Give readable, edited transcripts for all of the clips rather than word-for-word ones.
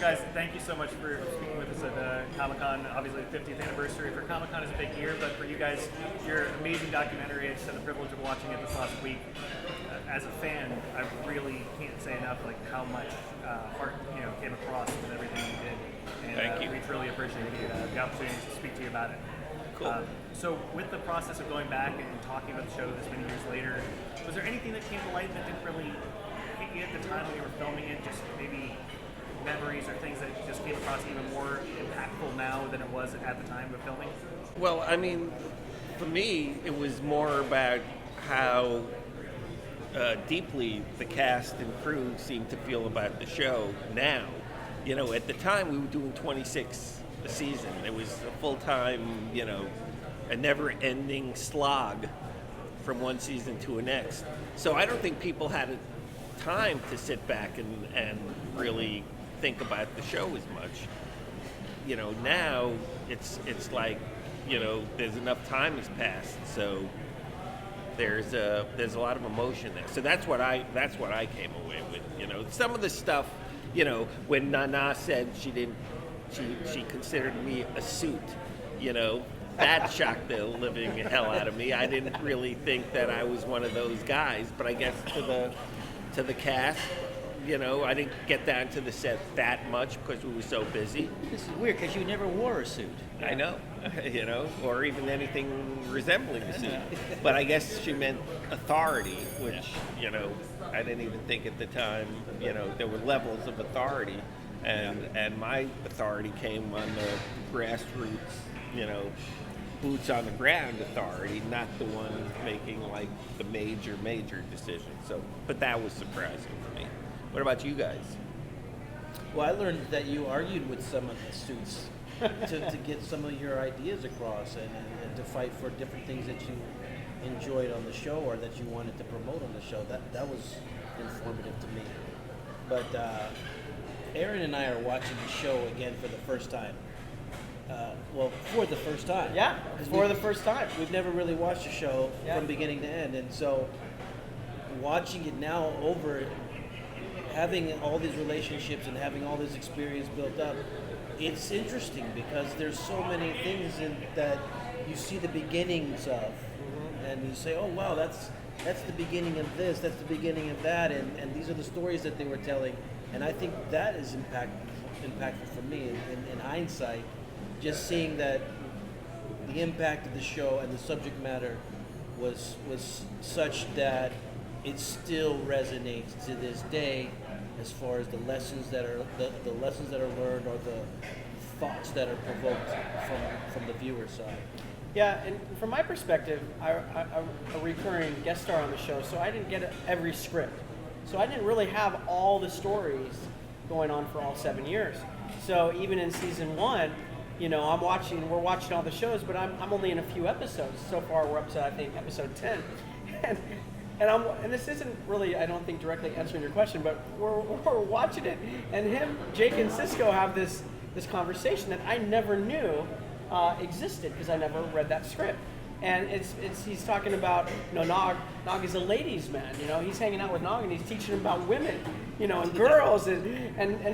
Guys, thank you so much for speaking with us at Comic-Con. Obviously, the 50th anniversary for Comic-Con is a big year, but for you guys, your amazing documentary, I just had the privilege of watching it this last week. As a fan, I really can't say enough like how much heart came across with everything you did. And, thank you. We truly appreciate the opportunity to speak to you about it. Cool. So with the process of going back and talking about the show this many years later, was there anything that came to light that didn't really hit you at the time when you were filming it? Just maybe memories or things that just came across even more impactful now than it was at the time of filming? Well, I mean, for me, it was more about how deeply the cast and crew seemed to feel about the show now. You know, at the time we were doing 26 a season. It was a full-time, a never-ending slog from one season to the next. So I don't think people had time to sit back and really think about the show as much. Now it's like, there's enough time has passed, so there's a lot of emotion there. So that's what I came away with. Some of the stuff, when Nana said she considered me a suit, that shocked the living hell out of me. I didn't really think that I was one of those guys, but I guess to the cast, I didn't get down to the set that much because we were so busy. This is weird because you never wore a suit. I know, or even anything resembling a suit. But I guess she meant authority, which, I didn't even think at the time, there were levels of authority. And my authority came on the grassroots, boots on the ground authority, not the one making like the major decisions. So, but that was surprising for me. What about you guys? Well, I learned that you argued with some of the suits to get some of your ideas across and to fight for different things that you enjoyed on the show or that you wanted to promote on the show. That was informative to me. But Aron and I are watching the show again for the first time. For the first time. Yeah, for the first time. We've never really watched a show from beginning to end, and so watching it now over, having all these relationships and having all this experience built up, it's interesting because there's so many things that you see the beginnings of, and you say, oh wow, that's the beginning of this, that's the beginning of that, and these are the stories that they were telling, and I think that is impactful for me in hindsight. Just seeing that the impact of the show and the subject matter was such that it still resonates to this day, as far as the lessons that are learned or the thoughts that are provoked from the viewer's side. Yeah, and from my perspective, I'm a recurring guest star on the show, so I didn't get every script. So I didn't really have all the stories going on for all 7 years. So even in season 1, we're watching all the shows, but I'm only in a few episodes. So far, we're up to, I think, episode 10. And this isn't really, I don't think, directly answering your question, but we're watching it, and Jake and Sisco have this conversation that I never knew existed because I never read that script. And he's talking about, Nog is a ladies' man, he's hanging out with Nog and he's teaching him about women, and girls, and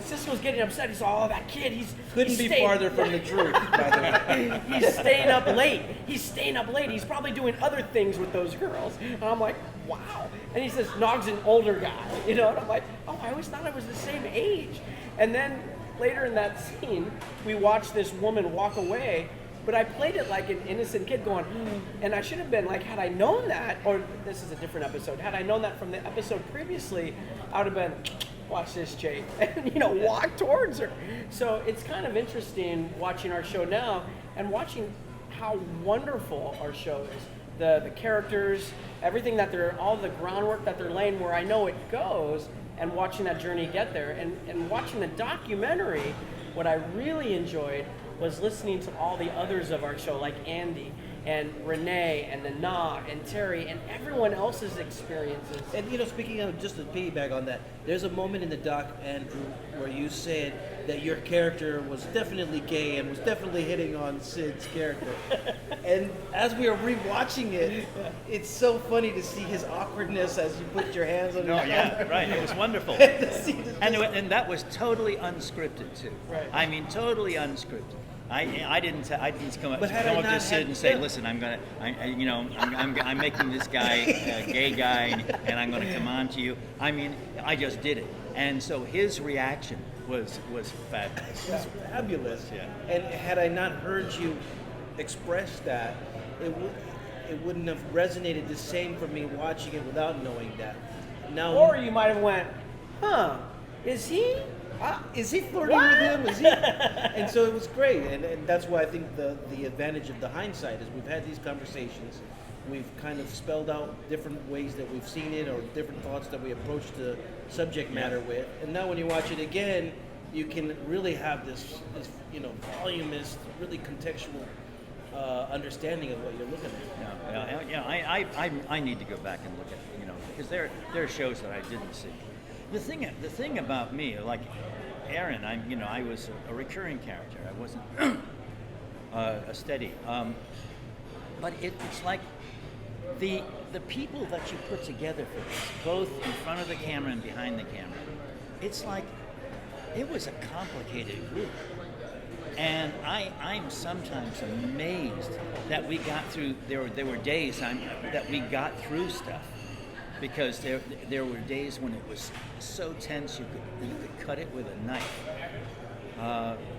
Sisco's getting upset. He's all, that kid, he's farther from the truth, by the way. He's staying up late. He's probably doing other things with those girls. And I'm like, wow. And he says, Nog's an older guy, and I'm like, oh, I always thought I was the same age. And then later in that scene, we watch this woman walk away, but I played it like an innocent kid going, and I should have been like, had I known that, or this is a different episode, had I known that from the episode previously, I would have been, watch this, Jake, and walk towards her. So it's kind of interesting watching our show now and watching how wonderful our show is. The characters, everything all the groundwork that they're laying where I know it goes, and watching that journey get there. And watching the documentary, what I really enjoyed was listening to all the others of our show, like Andy and Renee and the Nog and Terry and everyone else's experiences. And speaking of, just to piggyback on that, there's a moment in the doc, Andrew, where you said that your character was definitely gay and was definitely hitting on Sid's character. And as we were rewatching it, it's so funny to see his awkwardness as you put your hands on No, his yeah, right. It was wonderful. And that was totally unscripted too. Right. I mean, totally unscripted. I didn't come up But had I to not Sid had- and say, yeah. listen, I'm making this guy a gay guy, and I'm going to come on to you. I mean, I just did it, and so his reaction was fabulous. It's fabulous. Yeah. And had I not heard you express that, it wouldn't have resonated the same for me watching it without knowing that. Now, Or you might have went, huh, is he flirting with him? Is he? And so it was great, and that's why I think the advantage of the hindsight is we've had these conversations, we've kind of spelled out different ways that we've seen it or different thoughts that we approach the subject matter with, and now when you watch it again, you can really have this voluminous, really contextual understanding of what you're looking at. I need to go back and look at because there are shows that I didn't see. The thing about me, like Aaron, I was a recurring character. I wasn't a steady. But it's like the people that you put together for this, both in front of the camera and behind the camera. It's like it was a complicated group. And I'm sometimes amazed that we got through. There were days that we got through stuff, because there were days when it was so tense you could cut it with a knife.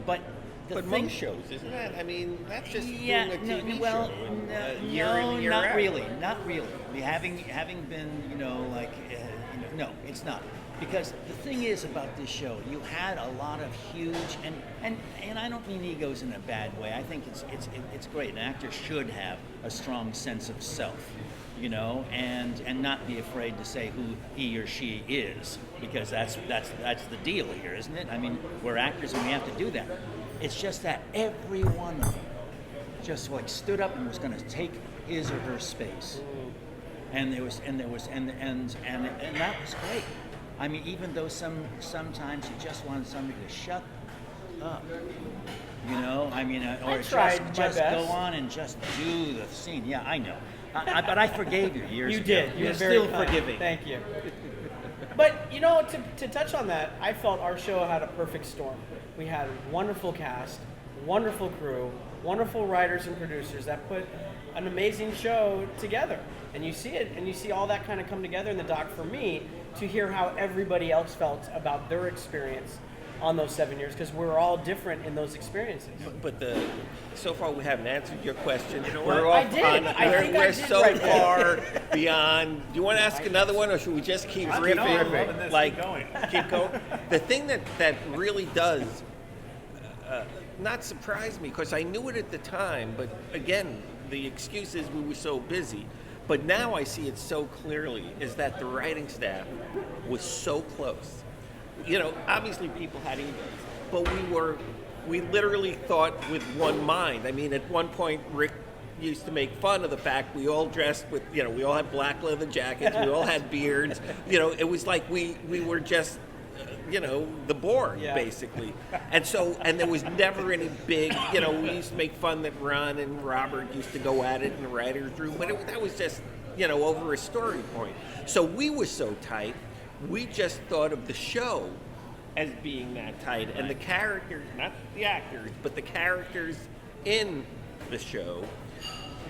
But most shows, isn't that? I mean, that's just doing a TV well, show. Year in and year not out. really. I mean, having been, no, it's not. Because the thing is about this show, you had a lot of huge and I don't mean egos in a bad way. I think it's great. An actor should have a strong sense of self, and not be afraid to say who he or she is, because that's the deal here, isn't it? I mean, we're actors and we have to do that. It's just that every one of them just stood up and was going to take his or her space, and that was great. I mean, even though sometimes you just want somebody to shut up, I mean, or just go on and just do the scene. Yeah, I know, but I forgave you years You ago. did. You're You're very still kind. forgiving. Thank you. But to touch on that, I felt our show had a perfect storm. We had a wonderful cast, wonderful crew, wonderful writers and producers that put an amazing show together. And you see it, and you see all that kind of come together in the doc for me, to hear how everybody else felt about their experience on those 7 years, because we're all different in those experiences. But so far we haven't answered your question. what? I did. I think I We're did so right there. far beyond. Do you want to ask another one, or should we just keep riffing? No, I'm loving this. Keep going. Keep going. The thing that really does not surprise me, because I knew it at the time, but again, the excuse is we were so busy. But now I see it so clearly, is that the writing staff was so close. Obviously people had egos, but we literally thought with one mind. I mean, at one point, Rick used to make fun of the fact we all dressed with, we all had black leather jackets, we all had beards. It was like we were just, the board, basically. And there was never any big, we used to make fun that Ron and Robert used to go at it in the writer's room, but that was just, over a story point. So we were so tight, we just thought of the show as being that tight. And the characters, not the actors, but the characters in the show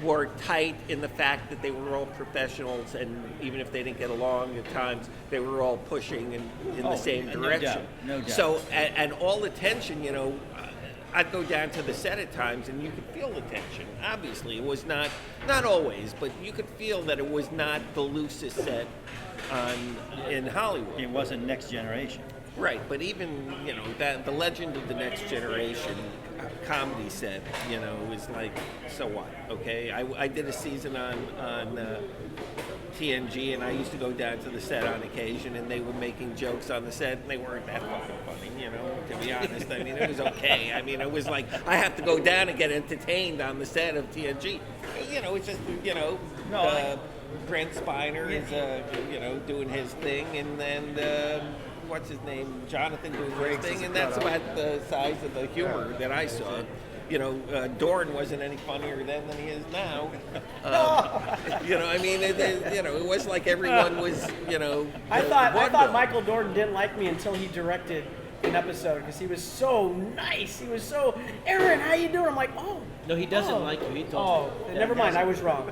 were tight in the fact that they were all professionals, and even if they didn't get along at times, they were all pushing in the same direction. No doubt. So, and all the tension, I'd go down to the set at times, and you could feel the tension. Obviously, it was not always, but you could feel that it was not the loosest set in Hollywood. It wasn't Next Generation. Right, but even, that the legend of the Next Generation comedy set, was like, so what, okay? I did a season on TNG, and I used to go down to the set on occasion, and they were making jokes on the set, and they weren't that fucking funny. you know, to be honest. I mean, it was okay. I mean, it was like, I have to go down and get entertained on the set of TNG. You know, it's just, you know, Brent Spiner is, you know, doing his thing, and then, what's his name, Jonathan doing his thing, and that's about the size of the humor that I saw. You know, Dorn wasn't any funnier then than he is now. You know, I mean, you know, it was like everyone was, you know. I thought Michael Dorn didn't like me until he directed an episode because he was so nice. He was so, Aaron, how you doing? I'm like, oh. No, he doesn't like you. He told me. Never mind. I was wrong.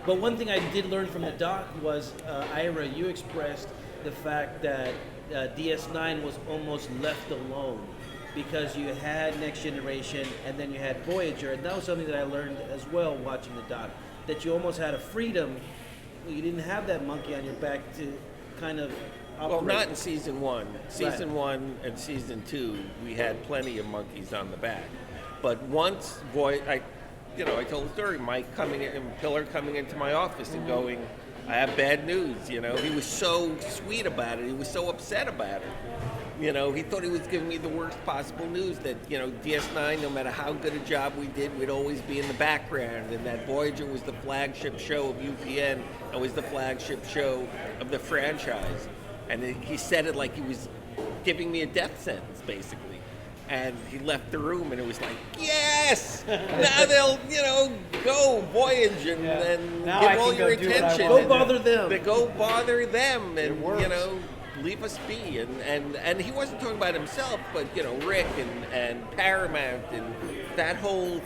But one thing I did learn from the doc was, Ira, you expressed the fact that DS9 was almost left alone because you had Next Generation and then you had Voyager, and that was something that I learned as well watching the doc, that you almost had a freedom. You didn't have that monkey on your back to kind of operate. Well, not in season 1. Season 1 and season 2, we had plenty of monkeys on the back. But once I told the story, Mike coming in, and Pillar coming into my office and going, I have bad news, you know. He was so sweet about it. He was so upset about it. You know, he thought he was giving me the worst possible news, that, you know, DS9, no matter how good a job we did, we'd always be in the background, and that Voyager was the flagship show of UPN and was the flagship show of the franchise. And he said it like he was giving me a death sentence, basically. And he left the room, and it was like, yes! Now they'll, you know, go Voyager and Now give I all can your go do what I attention. want. Go bother them. Go bother them, and, works. you know, leave us be. And he wasn't talking about himself, but, you know, Rick and Paramount, and that whole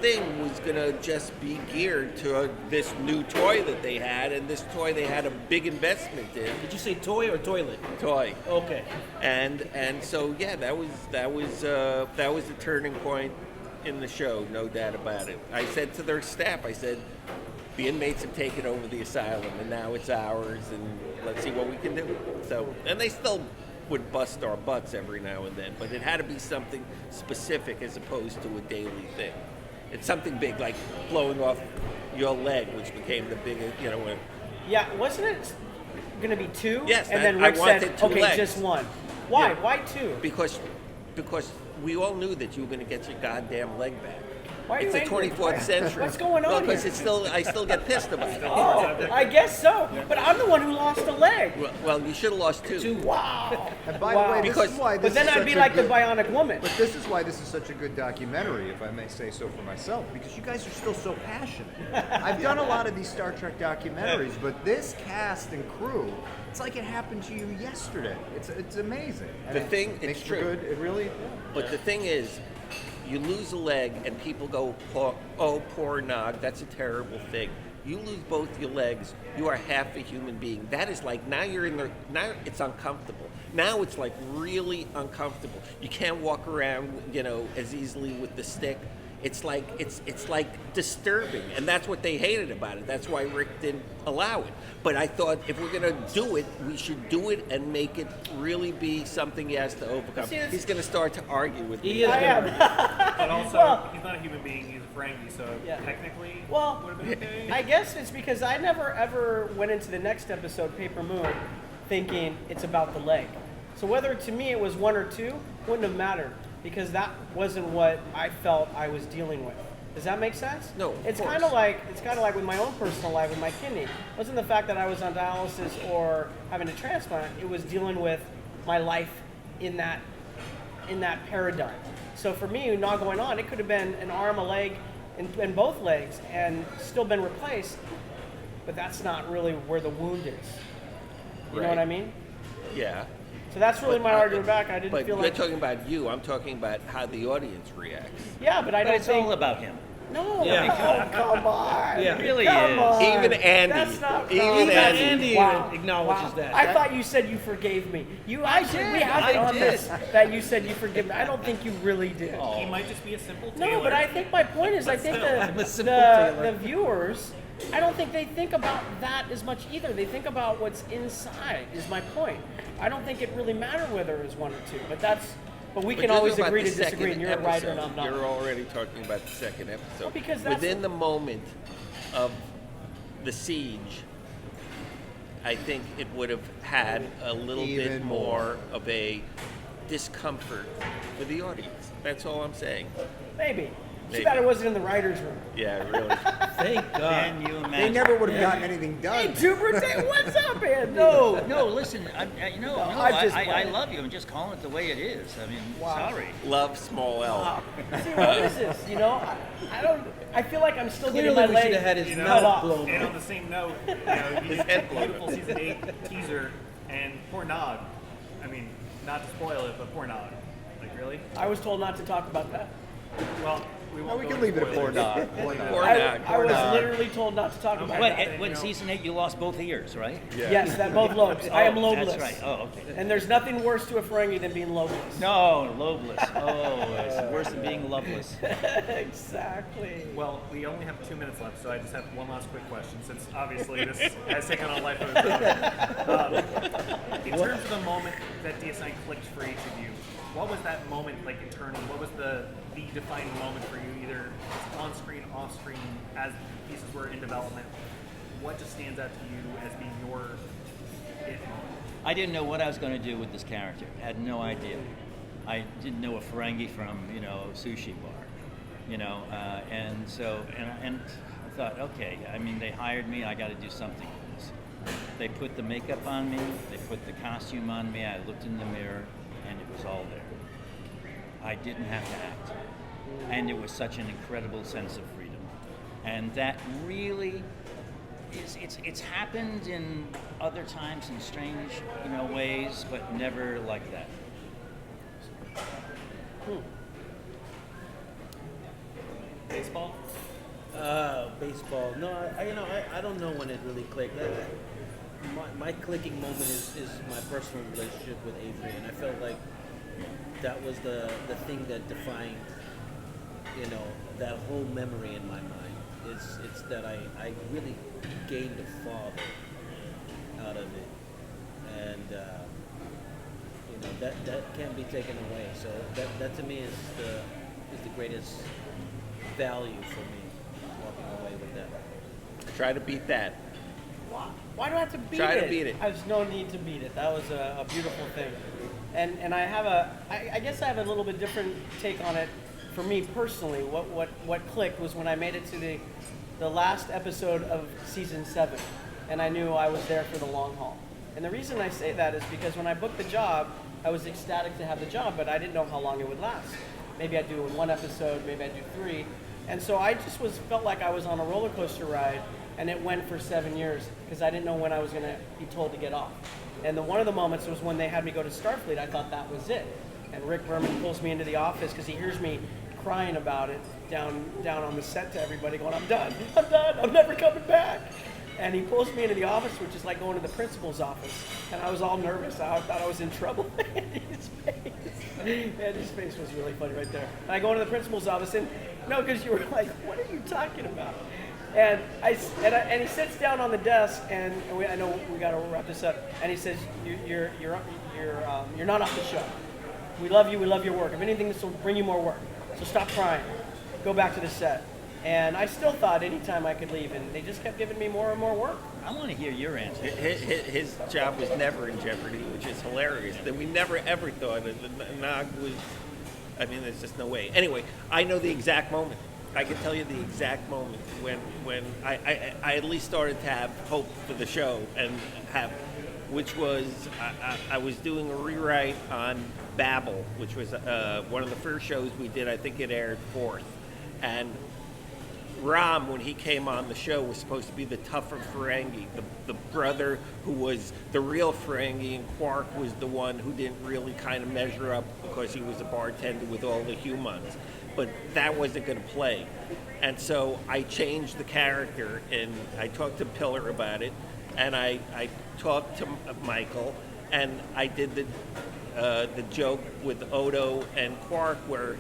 thing was going to just be geared to this new toy that they had, and this toy they had a big investment in. Did you say toy or toilet? Toy. Okay. And so yeah, that was a turning point in the show, no doubt about it. I said to their staff, I said, the inmates have taken over the asylum, and now it's ours, and let's see what we can do. So, and they still would bust our butts every now and then, but it had to be something specific as opposed to a daily thing. It's something big, like blowing off your leg, which became the big, you know. Yeah, wasn't it going to be 2? Yes, and then I Rick wanted said, 2 okay, legs. just 1. Why? Yeah. Why 2? Because we all knew that you were going to get your goddamn leg back. Why are you It's the angry? 24th century. What's going on Well, because here? I still get pissed about it. Oh, I guess so. But I'm the one who lost a leg. Well, you should have lost 2. Wow. And by the way, this Because- is why this But then is I'd such be a like the good- Bionic Woman. But this is why this is such a good documentary, if I may say so for myself, because you guys are still so passionate. I've done a lot of these Star Trek documentaries, but this cast and crew, it's like it happened to you yesterday. It's amazing. And The it thing- makes it's for true. Good, it really. But the thing is, you lose a leg and people go, oh, poor Nog, that's a terrible thing. You lose both your legs, you are half a human being. That is like, now it's uncomfortable. Now it's like really uncomfortable. You can't walk around, you know, as easily with the stick. It's like disturbing, and that's what they hated about it. That's why Rick didn't allow it. But I thought if we're gonna do it, we should do it and make it really be something he has to overcome. See, He's gonna start to argue with me. He is I gonna- am. But also, Well- he's not a human being, he's a Ferengi, so Yeah. technically Well, would have been okay. I guess it's because I never ever went into the next episode, Paper Moon, thinking it's about the leg. So whether to me it was 1 or 2, wouldn't have mattered because that wasn't what I felt I was dealing with. Does that make sense? No, of It's course. kind of like with my own personal life with my kidney. It wasn't the fact that I was on dialysis or having a transplant. It was dealing with my life in that paradigm. So for me, not going on, it could have been an arm, a leg, and both legs, and still been replaced. But that's not really where the wound is. You know what Right. I mean? Yeah. So that's really But my argument back. I didn't But feel you're like. talking about you. I'm talking about how the audience reacts. Yeah, but I But don't it's think. all about him. No. Yeah. Oh, come on. Yeah. It really Come is. on. Even Andy. That's not. Even no. Andy. acknowledges that. I thought you said you forgave me. We have it on this that you said you forgive me. I don't think you really did. He might just be a simple No, tailor. but I think my point is, I think I'm a the simple tailor. viewers, I don't think they think about that as much either. They think about what's inside. Is my point. I don't think it really matters whether it's 1 or 2, but we can But always you're agree about to the disagree, and second you're a writer and episode. I'm not. You're already talking about the second episode. Well, because that's within the moment of the siege, I think it would have had a little bit Even more of a discomfort for the audience. That's all I'm saying. Maybe. Too Maybe. bad it wasn't in the writer's room. Yeah, really. Thank God. Can you imagine? They never would have gotten anything done. Hey, Tuber, what's up, Andy? No, listen. I'm just I playing. love you. I'm just calling it the way it is. I mean, Wow. sorry. Love, small L. See, what is this? You know, I don't. I feel like I'm still Clearly, getting my we leg. should have had his You know, mouth off. blown. And on the same note, you know, you did head a blown beautiful season 8 teaser, and poor Nog. I mean, not to spoil it, but poor Nog. Like, really? I was told not to talk about that. Well, we won't. We go can into leave it at poor spoilers. Nog. Poor Nog. Poor I Nog. was literally told not to talk about Okay. that. When season 8, you lost both ears, right? Yes, that both lobes. I am lobeless. That's right. Oh, okay. And there's nothing worse to a Ferengi than being lobeless. No, lobeless. Oh, it's worse than being loveless. Exactly. Well, we only have 2 minutes left, so I just have one last quick question, since obviously this has taken on a life of its own. In terms of the moment that DS9 clicked for each of you, what was that moment like internally? What was the defining moment for you, either on screen, off screen, as pieces were in development? What just stands out to you as being your it moment? I didn't know what I was going to do with this character. Had no idea. I didn't know a Ferengi from, sushi bar, and so and I thought, okay, I mean, they hired me. I got to do something with this. They put the makeup on me. They put the costume on me. I looked in the mirror, and it was all there. I didn't have to act, and it was such an incredible sense of freedom, and that really. It's happened in other times in strange, ways, but never like that. Baseball? Baseball. No, I don't know when it really clicked. My clicking moment is my personal relationship with Avery, and I felt like that was the thing that defined, that whole memory in my mind. It's that I really gained a father out of it, and that can't be taken away. So that to me is the greatest value for me, walking away with that. Try to beat that. Why do I have to beat it? Try to beat it. There's no need to beat it. That was a beautiful thing. And I have I guess I have a little bit different take on it. For me personally, what clicked was when I made it to the last episode of season 7, and I knew I was there for the long haul. And the reason I say that is because when I booked the job, I was ecstatic to have the job, but I didn't know how long it would last. Maybe I'd do 1 episode, maybe I'd do 3. And so I just felt like I was on a roller coaster ride, and it went for 7 years because I didn't know when I was going to be told to get off. And one of the moments was when they had me go to Starfleet. I thought that was it. And Rick Berman pulls me into the office because he hears me crying about it down on the set to everybody, going, I'm done, I'm never coming back. And he pulls me into the office, which is like going to the principal's office. And I was all nervous. I thought I was in trouble. Andy's face was really funny right there. And I go into the principal's office, and because you were like, what are you talking about? And he sits down on the desk, and I know we got to wrap this up. And he says, you're not off the show. We love you. We love your work. If anything, this will bring you more work. So stop crying. Go back to the set. And I still thought anytime I could leave, and they just kept giving me more and more work. I want to hear your answer. His job was never in jeopardy, which is hilarious. That we never ever thought that Nog was. I mean, there's just no way. Anyway, I know the exact moment. I can tell you the exact moment when I at least started to have hope for the show, which was I was doing a rewrite on Babel, which was one of the first shows we did. I think it aired 4th, and Ram, when he came on the show, was supposed to be the tougher Ferengi, the brother who was the real Ferengi, and Quark was the one who didn't really kind of measure up because he was a bartender with all the humans. But that wasn't going to play. And so I changed the character, and I talked to Pillar about it, and I talked to Michael, and I did the joke with Odo and Quark where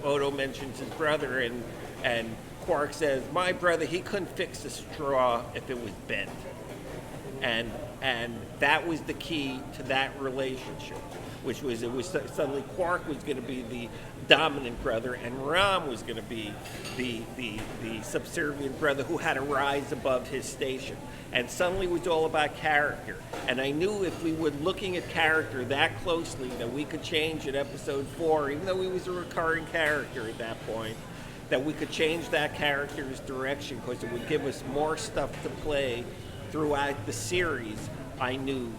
Odo mentions his brother, and Quark says, my brother, he couldn't fix a straw if it was bent. And that was the key to that relationship. which was suddenly Quark was going to be the dominant brother, and Rom was going to be the subservient brother who had to rise above his station. And suddenly it was all about character. And I knew if we were looking at character that closely that we could change at episode 4, even though he was a recurring character at that point, that we could change that character's direction because it would give us more stuff to play throughout the series. I knew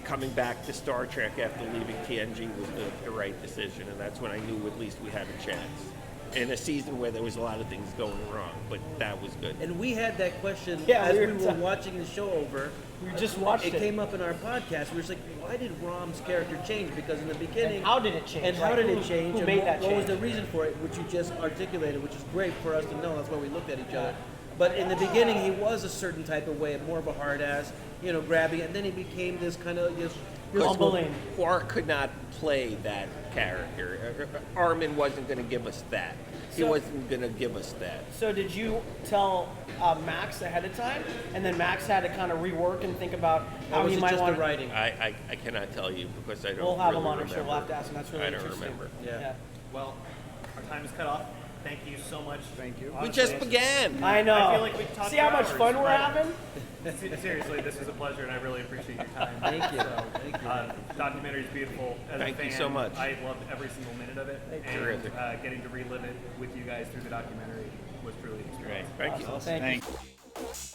coming back to Star Trek after leaving TNG was the right decision, and that's when I knew at least we had a chance. In a season where there was a lot of things going wrong, but that was good. And we had that question Yeah, as we we were were watching the show over. We just watched it. It came up in our podcast. We were just like, why did Rom's character change? Because in the beginning... And how did it change? And how Like, did who- it change? who and made what, that what was change? the reason for it, which you just articulated, which is great for us to know. That's why we looked at each other. But in the beginning, he was a certain type of way, more of a hard ass, grabbing, and then he became this kind of Humbling. Quark could not play that character. Armin wasn't going to give us that. He So- wasn't going to give us that. So did you tell Max ahead of time, and then Max had to kind of rework and think about Or how was he it might just want the writing? I cannot tell you because I don't We'll have really him on our remember. show. We'll have to ask him. That's really I don't interesting. remember. Yeah. Well, our time is cut off. Thank you so much. Thank you. We Honestly, just began. I know. I feel like we could talk See how for much hours, fun we're but- having? Seriously, this is a pleasure, and I really appreciate your time. Thank you. So, Thank you. Documentary is beautiful. As Thank a you fan, so much. I loved every single minute of it, and Terrific. getting to relive it with you guys through the documentary was truly an experience. Thank you. Thank you. Thanks.